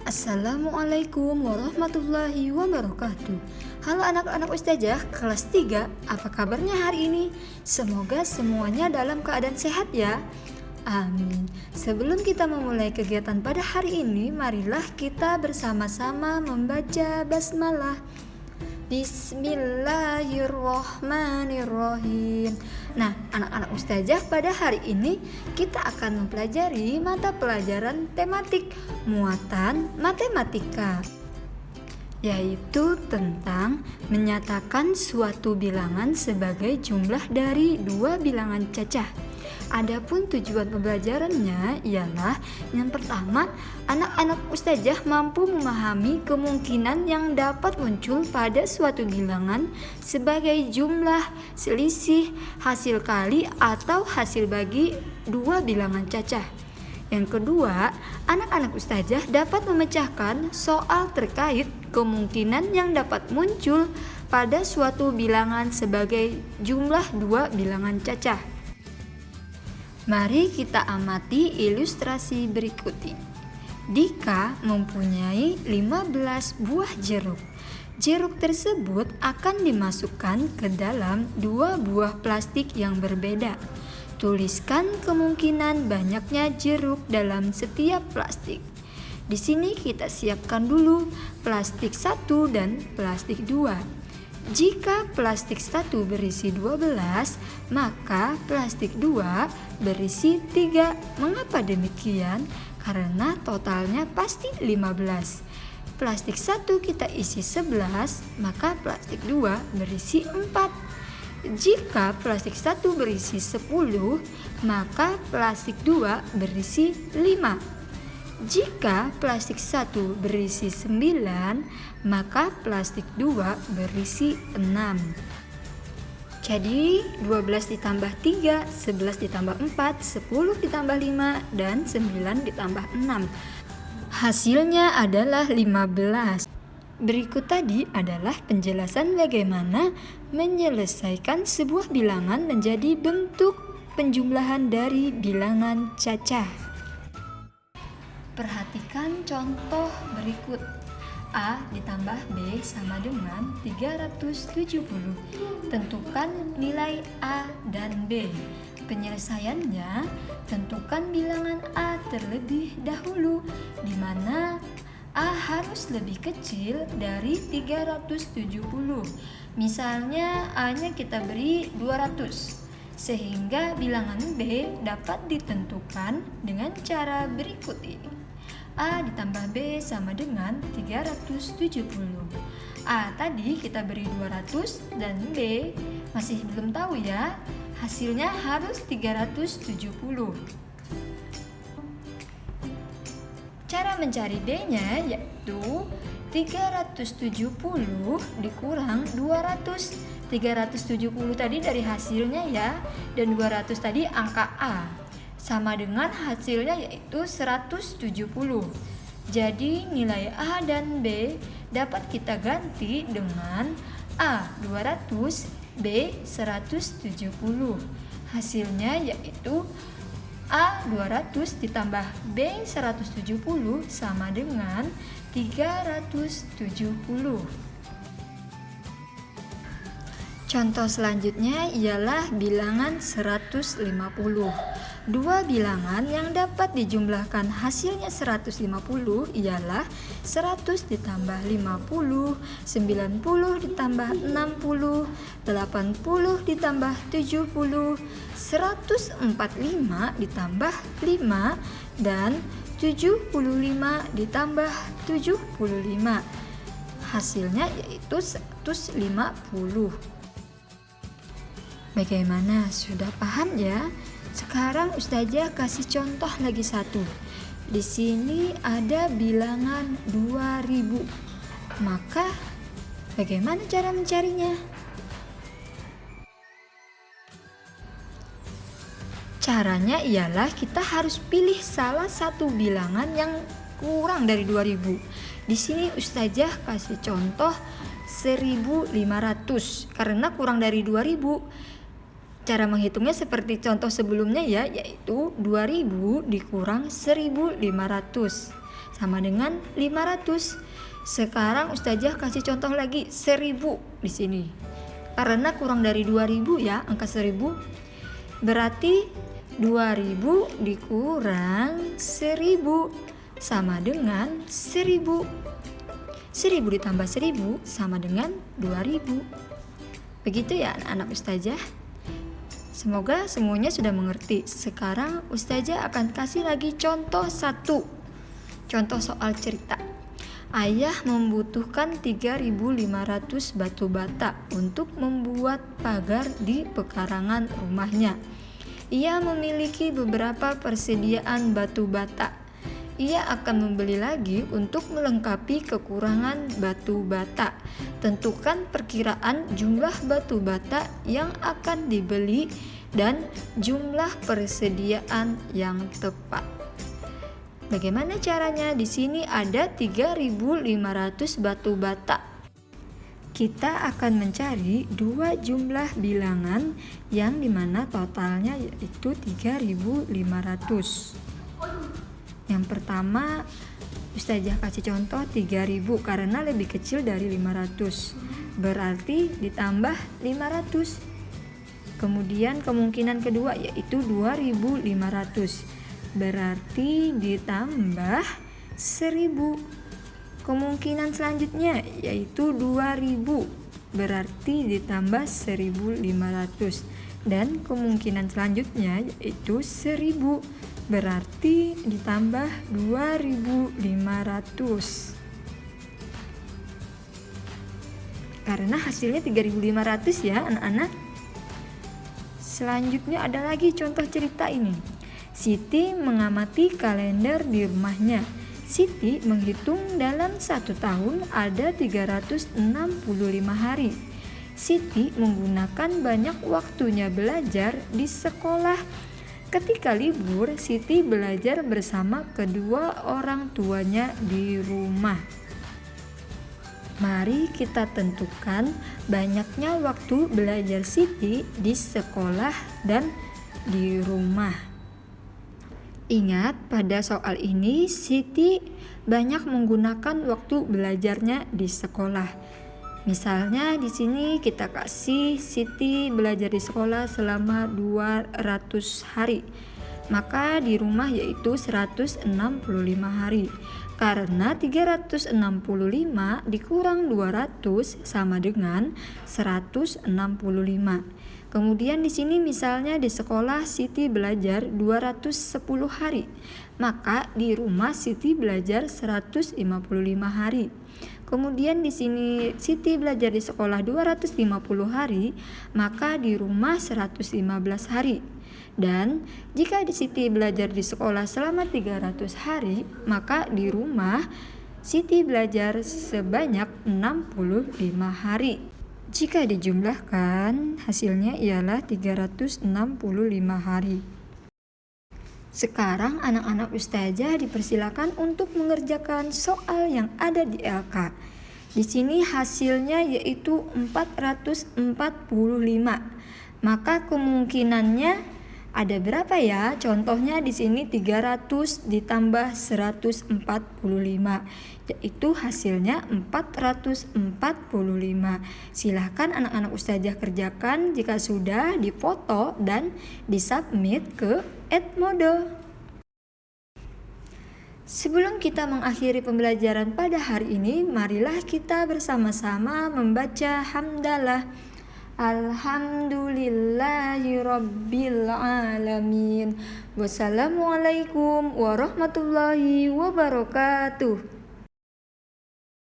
Assalamualaikum warahmatullahi wabarakatuh. Halo anak-anak Ustazah kelas 3, apa kabarnya hari ini? Semoga semuanya dalam keadaan sehat ya. Amin. Sebelum kita memulai kegiatan pada hari ini, marilah kita bersama-sama membaca basmalah. Bismillahirrohmanirrohim. Nah, anak-anak Ustazah, pada hari ini kita akan mempelajari mata pelajaran tematik muatan matematika, yaitu tentang menyatakan suatu bilangan sebagai jumlah dari dua bilangan cacah. Adapun tujuan pembelajarannya ialah yang pertama, anak-anak Ustazah mampu memahami kemungkinan yang dapat muncul pada suatu bilangan sebagai jumlah, selisih, hasil kali atau hasil bagi dua bilangan cacah. Yang kedua, anak-anak Ustazah dapat memecahkan soal terkait kemungkinan yang dapat muncul pada suatu bilangan sebagai jumlah dua bilangan cacah. Mari kita amati ilustrasi berikut ini. Dika mempunyai 15 buah jeruk. Jeruk tersebut akan dimasukkan ke dalam dua buah plastik yang berbeda. Tuliskan kemungkinan banyaknya jeruk dalam setiap plastik. Di sini kita siapkan dulu plastik 1 dan plastik 2. Jika plastik 1 berisi 12, maka plastik 2 berisi 3. Mengapa demikian? Karena totalnya pasti 15. Plastik 1 kita isi 11, maka plastik 2 berisi 4. Jika plastik 1 berisi 10, maka plastik 2 berisi 5. Jika plastik 1 berisi 9, maka plastik 2 berisi 6. Jadi 12 ditambah 3, 11 ditambah 4, 10 ditambah 5, dan 9 ditambah 6. Hasilnya adalah 15. Berikut tadi adalah penjelasan bagaimana menyelesaikan sebuah bilangan menjadi bentuk penjumlahan dari bilangan cacah. Perhatikan contoh berikut. A ditambah B sama dengan 370. Tentukan nilai A dan B. Penyelesaiannya, tentukan bilangan A terlebih dahulu, di mana A harus lebih kecil dari 370. Misalnya A-nya kita beri 200. Sehingga bilangan B dapat ditentukan dengan cara berikut ini. A ditambah B sama dengan 370. A tadi kita beri 200 dan B masih belum tahu ya. Hasilnya harus 370. Cara mencari B-nya yaitu 370 dikurang 200. 370 tadi dari hasilnya ya, dan 200 tadi angka A. Sama dengan hasilnya yaitu 170. Jadi nilai A dan B dapat kita ganti dengan A 200, B 170. Hasilnya yaitu A 200 ditambah B 170 sama dengan 370. Contoh selanjutnya ialah bilangan 150. Dua bilangan yang dapat dijumlahkan hasilnya 150 ialah 100 ditambah 50, 90 ditambah 60, 80 ditambah 70, 145 ditambah 5, dan 75 ditambah 75. Hasilnya yaitu 150. Bagaimana? Sudah paham ya? Sekarang Ustazah kasih contoh lagi satu. Di sini ada bilangan 2000. Maka bagaimana cara mencarinya? Caranya ialah kita harus pilih salah satu bilangan yang kurang dari 2000. Di sini Ustazah kasih contoh 1500 karena kurang dari 2000. Cara menghitungnya seperti contoh sebelumnya ya, yaitu 2000 dikurang 1500. sama dengan 500. Sekarang Ustazah kasih contoh lagi 1000 di sini. Karena kurang dari 2000 ya, angka 1000. Berarti 2000 dikurang 1000 sama dengan 1000. 1000 ditambah 1000 sama dengan 2000. Begitu ya anak-anak Ustazah. Semoga semuanya sudah mengerti. Sekarang Ustazah akan kasih lagi contoh satu. Contoh soal cerita. Ayah membutuhkan 3.500 batu bata untuk membuat pagar di pekarangan rumahnya. Ia memiliki beberapa persediaan batu bata. Ia akan membeli lagi untuk melengkapi kekurangan batu bata. Tentukan perkiraan jumlah batu bata yang akan dibeli dan jumlah persediaan yang tepat. Bagaimana caranya? Di sini ada 3.500 batu bata. Kita akan mencari dua jumlah bilangan yang dimana totalnya yaitu 3.500. Yang pertama Ustazah kasih contoh 3.000 karena lebih kecil dari 500. Berarti ditambah 500. Kemudian kemungkinan kedua yaitu 2.500. Berarti ditambah 1000. Kemungkinan selanjutnya yaitu 2000. Berarti ditambah 1500. Dan kemungkinan selanjutnya yaitu 1000. Berarti ditambah 2500. Karena hasilnya 3.500 ya anak-anak. Selanjutnya ada lagi contoh cerita ini. Siti mengamati kalender di rumahnya. Siti menghitung dalam 1 tahun ada 365 hari. Siti menggunakan banyak waktunya belajar di sekolah. Ketika libur, Siti belajar bersama kedua orang tuanya di rumah. Mari kita tentukan banyaknya waktu belajar Siti di sekolah dan di rumah. Ingat, pada soal ini Siti banyak menggunakan waktu belajarnya di sekolah. Misalnya di sini kita kasih Siti belajar di sekolah selama 200 hari. Maka di rumah yaitu 165 hari. Karena 365 dikurang 200 sama dengan 165. Kemudian di sini misalnya di sekolah Siti belajar 210 hari. Maka di rumah Siti belajar 155 hari. Kemudian di sini Siti belajar di sekolah 250 hari, maka di rumah 115 hari. Dan jika Siti belajar di sekolah selama 300 hari, maka di rumah Siti belajar sebanyak 65 hari. Jika dijumlahkan, hasilnya ialah 365 hari. Sekarang anak-anak Ustazah dipersilakan untuk mengerjakan soal yang ada di LK. Di sini hasilnya yaitu 445. Maka kemungkinannya ada berapa ya? Contohnya di sini 300 ditambah 145, yaitu hasilnya 445. Silahkan anak-anak Ustazah kerjakan, jika sudah difoto dan disubmit ke Edmodo. Sebelum kita mengakhiri pembelajaran pada hari ini, marilah kita bersama-sama membaca hamdalah. Alhamdulillahirabbil alamin. Wassalamualaikum warahmatullahi wabarakatuh.